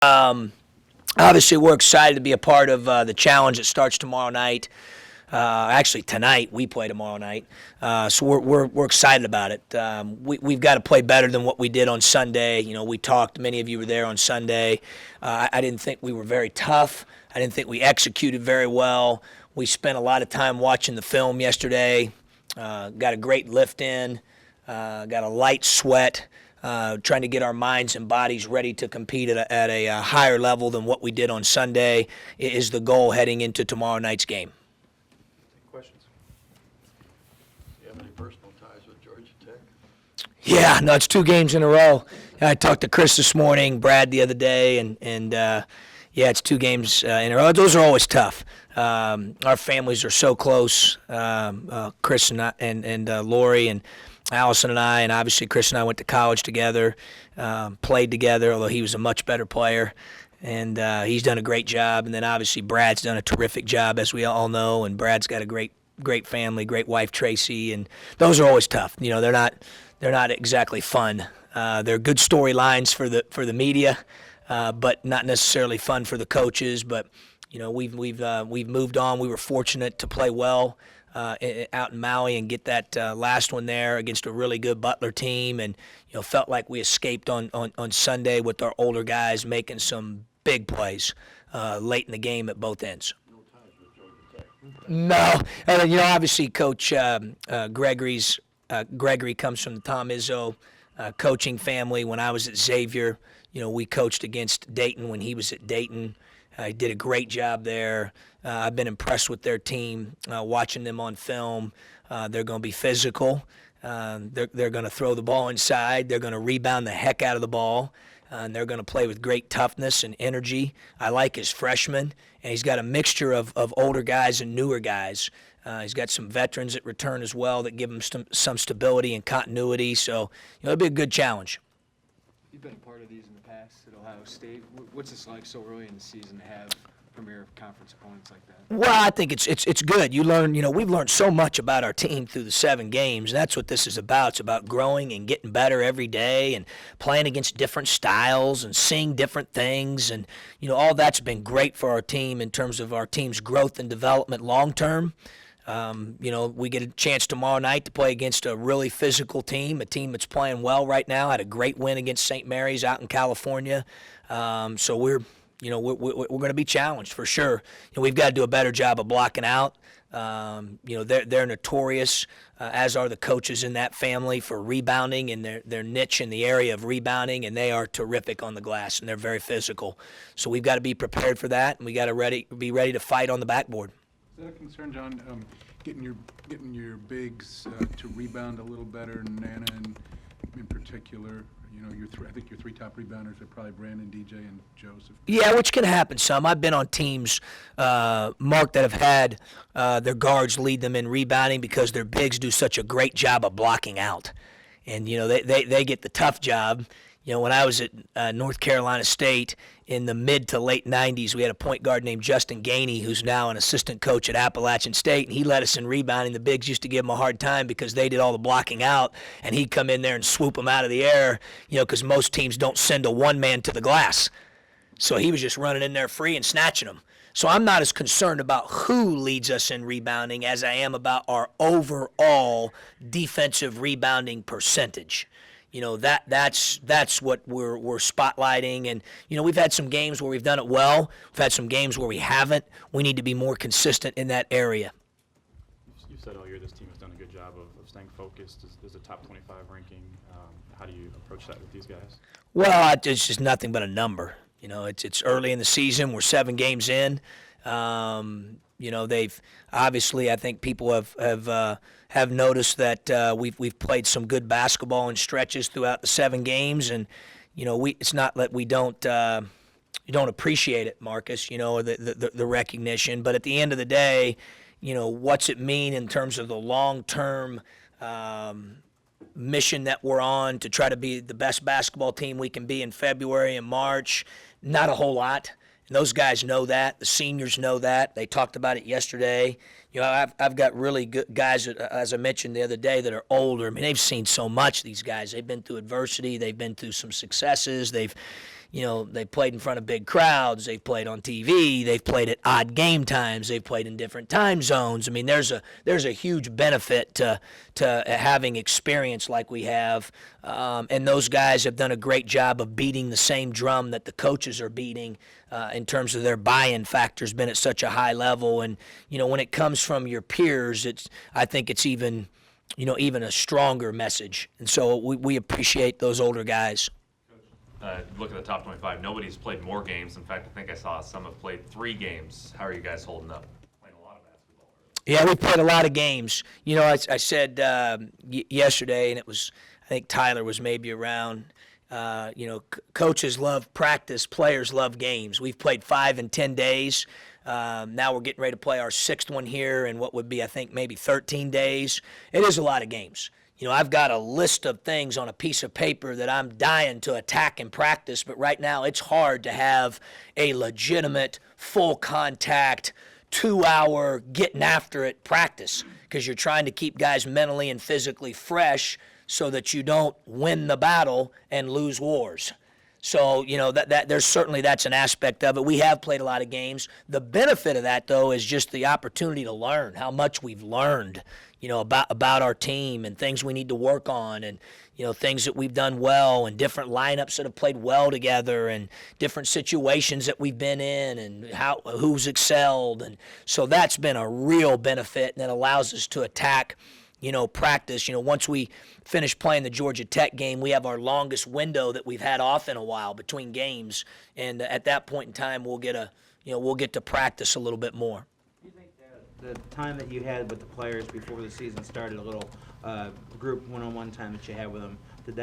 Obviously, we're excited to be a part of the challenge that starts tomorrow night. Actually, tonight we play tomorrow night, so we're excited about it. We've got to play better than what we did on Sunday. You know, we talked. Many of you were there on Sunday. I didn't think we were very tough. I didn't think we executed very well. We spent a lot of time watching the film yesterday. Got a great lift in. Got a light sweat. Trying to get our minds and bodies ready to compete at a higher level than what we did on Sunday is the goal heading into tomorrow night's game. Questions? Do you have any personal ties with Georgia Tech? Yeah, no, it's 2 games in a row. I talked to Chris this morning, Brad the other day, and yeah, it's 2 games in a row. Those are always tough. Our families are so close, Chris and Lori and Allison and I, and obviously Chris and I went to college together, played together, although he was a much better player, and he's done a great job. And then obviously Brad's done a terrific job, as we all know, and Brad's got a great family, great wife Tracy, and those are always tough. You know, they're not exactly fun. They're good storylines for the media, but not necessarily fun for the coaches. But you know, we've moved on. We were fortunate to play well out in Maui and get that last one there against a really good Butler team, and you know, felt like we escaped on Sunday with our older guys making some big plays late in the game at both ends. No ties with Georgia Tech. No, you know, obviously Coach Gregory comes from the Tom Izzo coaching family. When I was at Xavier, you know, we coached against Dayton when he was at Dayton. He did a great job there. I've been impressed with their team, watching them on film. They're going to be physical. They're going to throw the ball inside. They're going to rebound the heck out of the ball. And they're going to play with great toughness and energy. I like his freshman, and he's got a mixture of older guys and newer guys. He's got some veterans at return as well that give him some stability and continuity. So, you know, it'll be a good challenge. You've been a part of these in the past at Ohio State. What's this like so early in the season to have premier conference opponents like that? Well, I think it's good. You learn, you know, we've learned so much about our team through the 7 games. That's what this is about. It's about growing and getting better every day and playing against different styles and seeing different things. And, you know, all that's been great for our team in terms of our team's growth and development long term. You know, we get a chance tomorrow night to play against a really physical team, a team that's playing well right now. Had a great win against St. Mary's out in California. So we're going to be challenged for sure. You know, we've got to do a better job of blocking out. You know, they're notorious, as are the coaches in that family, for rebounding and their niche in the area of rebounding, and they are terrific on the glass, and they're very physical. So we've got to be prepared for that, and we got to be ready to fight on the backboard. Is that a concern, John? Getting your bigs to rebound a little better, Nana in particular. You know, I think your 3 top rebounders are probably Brandon, DJ, and Joseph. Yeah, which can happen some. I've been on teams, Mark, that have had their guards lead them in rebounding because their bigs do such a great job of blocking out. And, you know, they get the tough job. You know, when I was at North Carolina State in the mid to late 90s, we had a point guard named Justin Gainey, who's now an assistant coach at Appalachian State, and he led us in rebounding. The bigs used to give him a hard time because they did all the blocking out, and he'd come in there and swoop them out of the air, you know, because most teams don't send a one-man to the glass. So he was just running in there free and snatching them. So I'm not as concerned about who leads us in rebounding as I am about our overall defensive rebounding percentage. You know, that's what we're spotlighting. And, you know, we've had some games where we've done it well. We've had some games where we haven't. We need to be more consistent in that area. You said earlier this team has done a good job of staying focused. There's a top 25 ranking. How do you approach that with these guys? Well, it's just nothing but a number. You know, it's early in the season. We're 7 games in. You know, they've obviously, I think people have noticed that we've played some good basketball in stretches throughout the 7 games, and you know, it's not that we don't appreciate it, Marcus. You know, the recognition, but at the end of the day, you know, what's it mean in terms of the long-term mission that we're on to try to be the best basketball team we can be in February and March? Not a whole lot. And those guys know that. The seniors know that. They talked about it yesterday. You know, I've got really good guys, as I mentioned the other day, that are older. I mean, they've seen so much, these guys. They've been through adversity. They've been through some successes. They've, they've played in front of big crowds. They've played on TV. They've played at odd game times. They've played in different time zones. I mean, there's a huge benefit to having experience like we have. And those guys have done a great job of beating the same drum that the coaches are beating in terms of their buy-in factor's been at such a high level. And, when it comes from your peers, I think it's even a stronger message. And so we appreciate those older guys. Look at the top 25. Nobody's played more games. In fact, I think I saw some have played 3 games. How are you guys holding up? Playing a lot of basketball. Yeah, we played a lot of games. I said yesterday, and it was, I think Tyler was maybe around, coaches love practice, players love games. We've played 5 in 10 days. Now we're getting ready to play our 6th one here in what would be, I think, maybe 13 days. It is a lot of games. I've got a list of things on a piece of paper that I'm dying to attack in practice, but right now it's hard to have a legitimate, full contact, 2-hour, getting after it practice because you're trying to keep guys mentally and physically fresh so that you don't win the battle and lose wars. So, that there's certainly that's an aspect of it. We have played a lot of games. The benefit of that, though, is just the opportunity to learn how much we've learned, about our team and things we need to work on and, things that we've done well and different lineups that have played well together and different situations that we've been in and who's excelled. And so that's been a real benefit, and it allows us to attack practice. Once we finish playing the Georgia Tech game, we have our longest window that we've had off in a while between games, and at that point in time, we'll get to practice a little bit more. Do you think the time that you had with the players before the season started, a little group one-on-one time that you had with them, does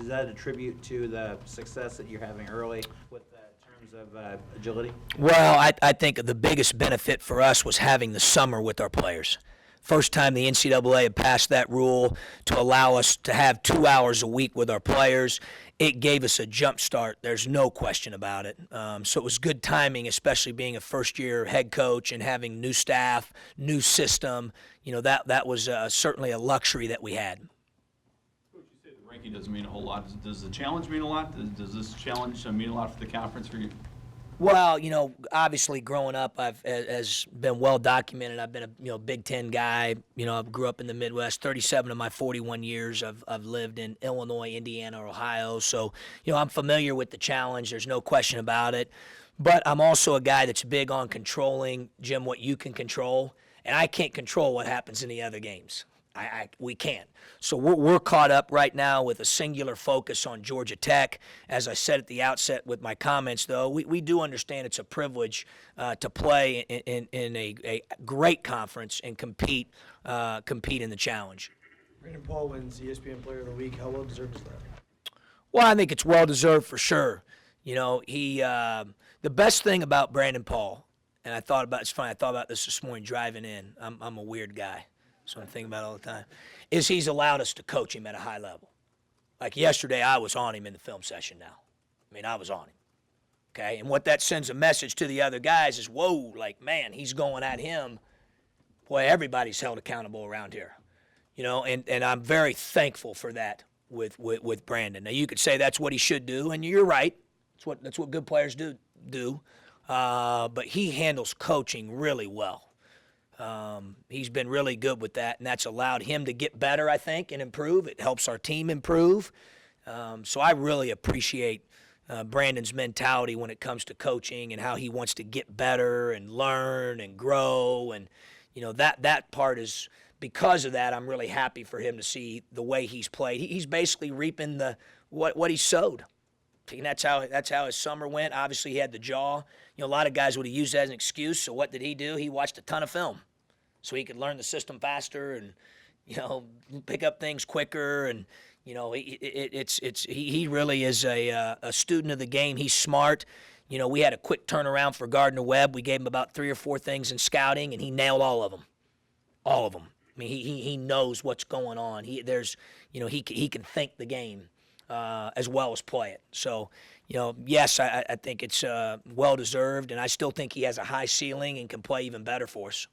that attribute to the success that you're having early with terms of agility? Well, I think the biggest benefit for us was having the summer with our players. First time the NCAA had passed that rule to allow us to have 2 hours a week with our players. It gave us a jump start. There's no question about it. So it was good timing, especially being a first-year head coach and having new staff, new system. That was certainly a luxury that we had. Coach, you say the ranking doesn't mean a whole lot. Does the challenge mean a lot? Does this challenge mean a lot for the conference for you? Well, obviously growing up, has been well documented. I've been a Big Ten guy. I grew up in the Midwest. 37 of my 41 years, I've lived in Illinois, Indiana, Ohio. So, I'm familiar with the challenge. There's no question about it. But I'm also a guy that's big on controlling, Jim, what you can control. And I can't control what happens in the other games. We can't. So we're caught up right now with a singular focus on Georgia Tech. As I said at the outset with my comments, though, we do understand it's a privilege to play in a great conference and compete in the challenge. Brandon Paul wins ESPN Player of the Week. How well deserved is that? Well, I think it's well deserved for sure. He the best thing about Brandon Paul, and it's funny. I thought about this morning driving in. I'm a weird guy. So I'm thinking about it all the time, is he's allowed us to coach him at a high level. Like yesterday, I was on him in the film session now. I was on him, okay? And what that sends a message to the other guys is, whoa, man, he's going at him. Boy, everybody's held accountable around here, and I'm very thankful for that with Brandon. Now, you could say that's what he should do, and you're right. That's what good players do. But he handles coaching really well. He's been really good with that, and that's allowed him to get better, I think, and improve. It helps our team improve. So I really appreciate Brandon's mentality when it comes to coaching and how he wants to get better and learn and grow. And, that part is, because of that, I'm really happy for him to see the way he's played. He's basically reaping what he sowed. And that's how his summer went. Obviously, he had the jaw. A lot of guys would have used that as an excuse. So what did he do? He watched a ton of film, so he could learn the system faster and, pick up things quicker. And he really is a student of the game. He's smart. We had a quick turnaround for Gardner-Webb. We gave him about 3 or 4 things in scouting, and he nailed all of them. All of them. He knows what's going on. He can think the game as well as play it. So, yes, I think it's well-deserved, and I still think he has a high ceiling and can play even better for us.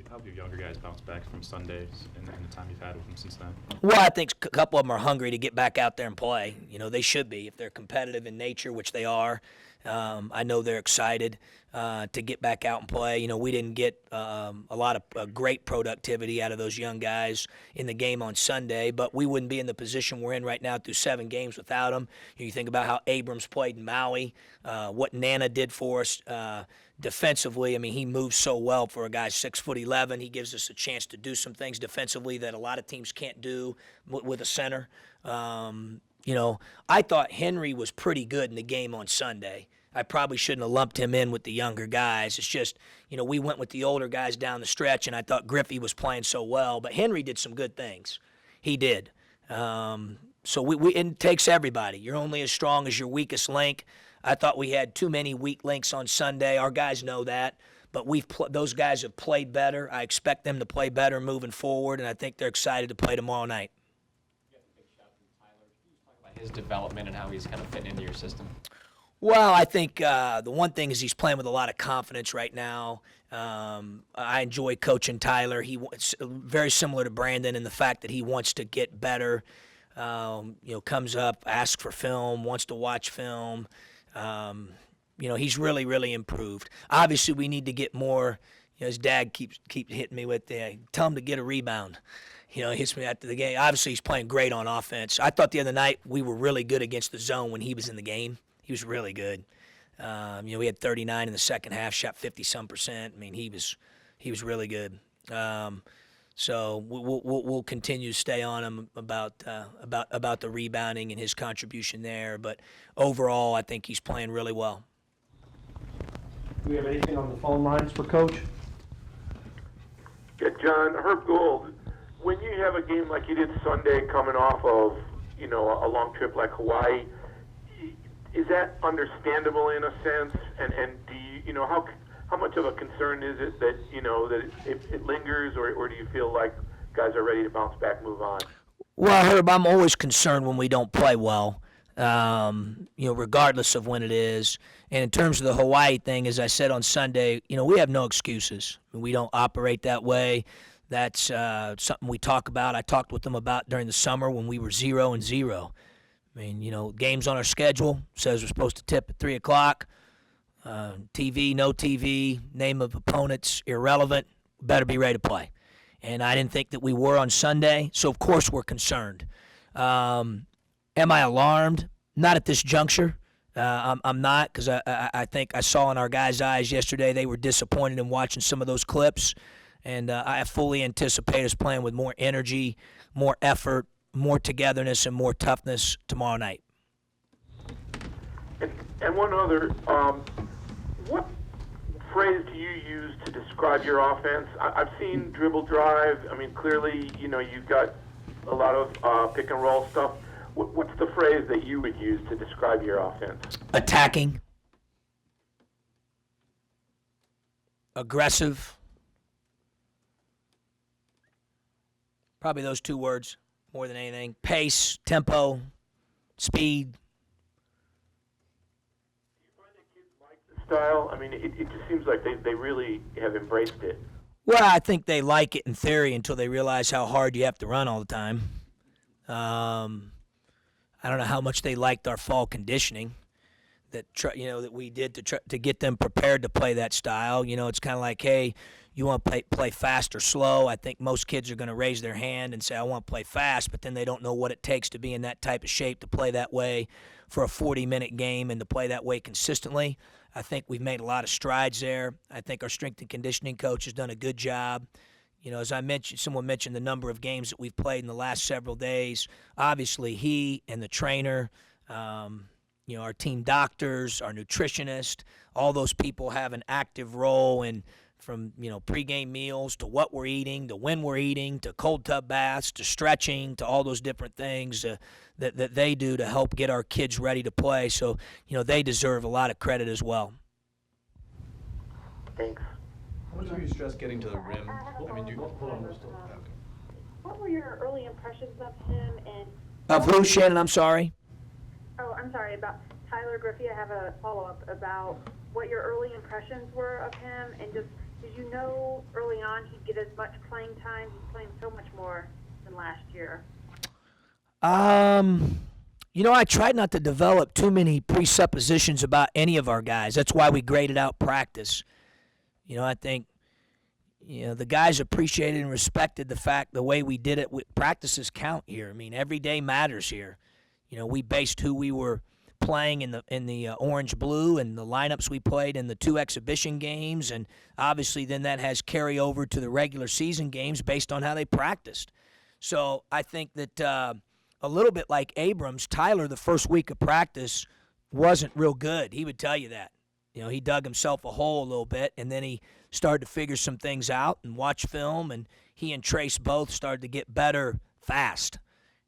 How have your younger guys bounced back from Sundays and the time you've had with them since then? Well, I think a couple of them are hungry to get back out there and play. You know, they should be. If they're competitive in nature, which they are, I know they're excited to get back out and play. You know, we didn't get a lot of great productivity out of those young guys in the game on Sunday, but we wouldn't be in the position we're in right now through 7 games without them. You think about how Abrams played in Maui, what Nana did for us. Defensively, I mean, he moves so well for a guy 6'11". He gives us a chance to do some things defensively that a lot of teams can't do with a center. You know, I thought Henry was pretty good in the game on Sunday. I probably shouldn't have lumped him in with the younger guys. It's just, you know, we went with the older guys down the stretch, and I thought Griffey was playing so well. But Henry did some good things. He did. So it takes everybody. You're only as strong as your weakest link. I thought we had too many weak links on Sunday. Our guys know that, but those guys have played better. I expect them to play better moving forward, and I think they're excited to play tomorrow night. You got the big shot from Tyler. Can you just talk about his development and how he's kind of fitting into your system? Well, I think the one thing is he's playing with a lot of confidence right now. I enjoy coaching Tyler. He's very similar to Brandon in the fact that he wants to get better. You know, comes up, asks for film, wants to watch film. You know, he's really, really improved. Obviously, we need to get more. You know, his dad keeps hitting me with tell him to get a rebound. You know, he hits me after the game. Obviously, he's playing great on offense. I thought the other night we were really good against the zone when he was in the game. He was really good. You know, we had 39 in the second half, shot 50-some%. I mean, he was really good. So we'll continue to stay on him about the rebounding and his contribution there. But overall, I think he's playing really well. Do we have anything on the phone lines for Coach? Yeah, John, Herb Gould, when you have a game like you did Sunday coming off of, you know, a long trip like Hawaii, is that understandable in a sense? And do you know, how much of a concern is it that, you know, that it lingers, or do you feel like guys are ready to bounce back, move on? Well, Herb, I'm always concerned when we don't play well, you know, regardless of when it is. And in terms of the Hawaii thing, as I said on Sunday, you know, we have no excuses. We don't operate that way. That's something we talk about. I talked with them about during the summer when we were 0-0. I mean, you know, games on our schedule says we're supposed to tip at 3 o'clock. TV, no TV, name of opponents, irrelevant. Better be ready to play. And I didn't think that we were on Sunday, so of course we're concerned. Am I alarmed? Not at this juncture. I'm not, because I think I saw in our guys' eyes yesterday they were disappointed in watching some of those clips. And I fully anticipate us playing with more energy, more effort, more togetherness, and more toughness tomorrow night. And one other, what phrase do you use to describe your offense? I've seen dribble drive. I mean, clearly, you know, you've got a lot of pick and roll stuff. What's the phrase that you would use to describe your offense? Attacking. Aggressive. Probably those 2 words more than anything. Pace, tempo, speed. Style? I mean, it just seems like they really have embraced it. Well, I think they like it in theory until they realize how hard you have to run all the time. I don't know how much they liked our fall conditioning that we did to get them prepared to play that style. You know, it's kind of like, hey, you want to play fast or slow? I think most kids are going to raise their hand and say, I want to play fast, but then they don't know what it takes to be in that type of shape to play that way for a 40-minute game and to play that way consistently. I think we've made a lot of strides there. I think our strength and conditioning coach has done a good job. You know, as I mentioned, someone mentioned the number of games that we've played in the last several days. Obviously, he and the trainer, you know, our team doctors, our nutritionist, all those people have an active role in from, you know, pregame meals to what we're eating, to when we're eating, to cold tub baths, to stretching, to all those different things that they do to help get our kids ready to play. So, you know, they deserve a lot of credit as well. Thanks. How much were you stressed getting to the rim? I mean, hold on, we're still. Okay. What were your early impressions of him? And Of who, Shannon? I'm sorry. oh, I'm sorry about Tyler Griffey, I have a follow-up about what your early impressions were of him, and just, did you know early on he'd get as much playing time? He's playing so much more than last year. I tried not to develop too many presuppositions about any of our guys. That's why we graded out practice. I think, the guys appreciated and respected the way we did it. Practices count here. I mean, every day matters here. We based who we were playing in the orange blue and the lineups we played in the 2 exhibition games, and obviously then that has carryover to the regular season games based on how they practiced. So I think that a little bit like Abrams, Tyler, the first week of practice wasn't real good. He would tell you that. He dug himself a hole a little bit, and then he started to figure some things out and watch film, and he and Trace both started to get better fast.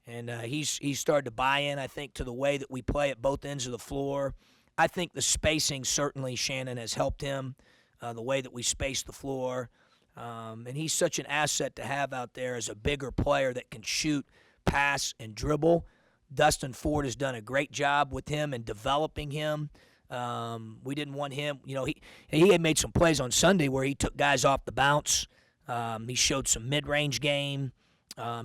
And he's started to buy in, I think, to the way that we play at both ends of the floor. I think the spacing certainly, Shannon, has helped him, the way that we space the floor. And he's such an asset to have out there as a bigger player that can shoot, pass, and dribble. Dustin Ford has done a great job with him and developing him. We didn't want him, he had made some plays on Sunday where he took guys off the bounce. He showed some mid-range game.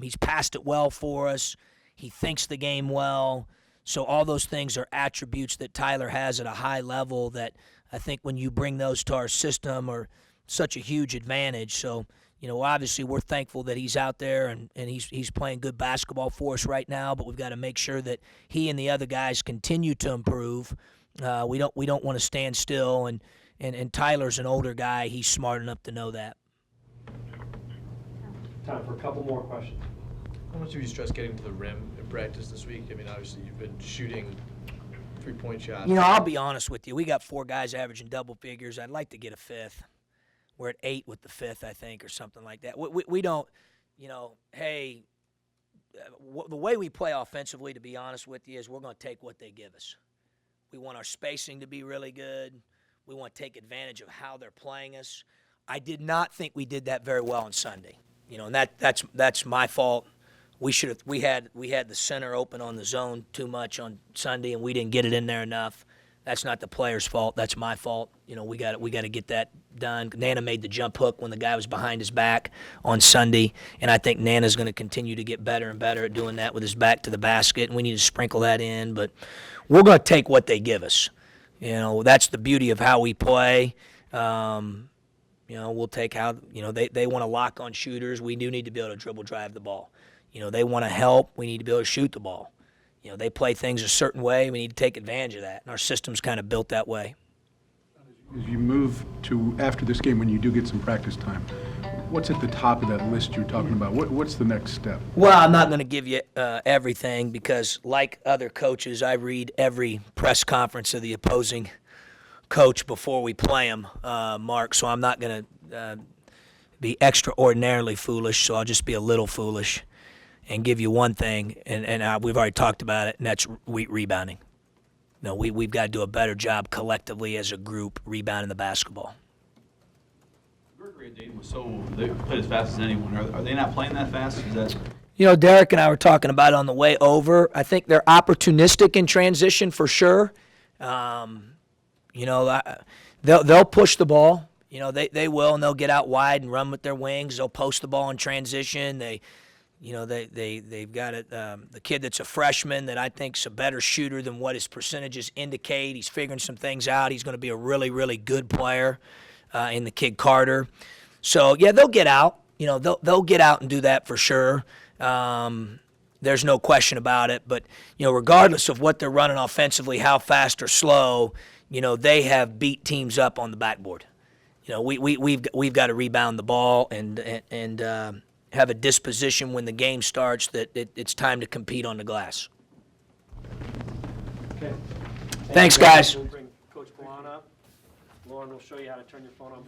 He's passed it well for us. He thinks the game well. So all those things are attributes that Tyler has at a high level that I think when you bring those to our system are such a huge advantage. So, obviously we're thankful that he's out there and he's playing good basketball for us right now, but we've got to make sure that he and the other guys continue to improve. We don't want to stand still, and Tyler's an older guy. He's smart enough to know that. Time for a couple more questions. How much have you stressed getting to the rim in practice this week? I mean, obviously you've been shooting 3-point shots. I'll be honest with you. We got 4 guys averaging double figures. I'd like to get a 5th. We're at 8 with the 5th, I think, or something like that. We don't, the way we play offensively, to be honest with you, is we're going to take what they give us. We want our spacing to be really good. We want to take advantage of how they're playing us. I did not think we did that very well on Sunday. And that's my fault. We had the center open on the zone too much on Sunday, and we didn't get it in there enough. That's not the player's fault. That's my fault. We got to get that done. Nana made the jump hook when the guy was behind his back on Sunday, and I think Nana's going to continue to get better and better at doing that with his back to the basket, and we need to sprinkle that in. But we're going to take what they give us. That's the beauty of how we play. We'll take how, they want to lock on shooters. We do need to be able to dribble drive the ball. They want to help. We need to be able to shoot the ball. They play things a certain way. We need to take advantage of that. And our system's kind of built that way. As you move to after this game, when you do get some practice time, what's at the top of that list you're talking about? What's the next step? Well, I'm not going to give you everything because, like other coaches, I read every press conference of the opposing coach before we play them, Mark. So I'm not going to be extraordinarily foolish. So I'll just be a little foolish and give you one thing, and we've already talked about it, and that's rebounding. We've got to do a better job collectively as a group rebounding the basketball. Gregory and Dayton they played as fast as anyone. Are they not playing that fast? Is that? Derek and I were talking about it on the way over. I think they're opportunistic in transition for sure. They'll push the ball. They will, and they'll get out wide and run with their wings. They'll post the ball in transition. They've got the kid that's a freshman that I think's a better shooter than what his percentages indicate. He's figuring some things out. He's going to be a really, really good player in the kid Carter. So, yeah, they'll get out. They'll get out and do that for sure. There's no question about it. But, regardless of what they're running offensively, how fast or slow, they have beat teams up on the backboard. We've got to rebound the ball and have a disposition when the game starts that it's time to compete on the glass. Okay. Thanks, guys. We'll bring Coach Milano up. Lauren will show you how to turn your phone on.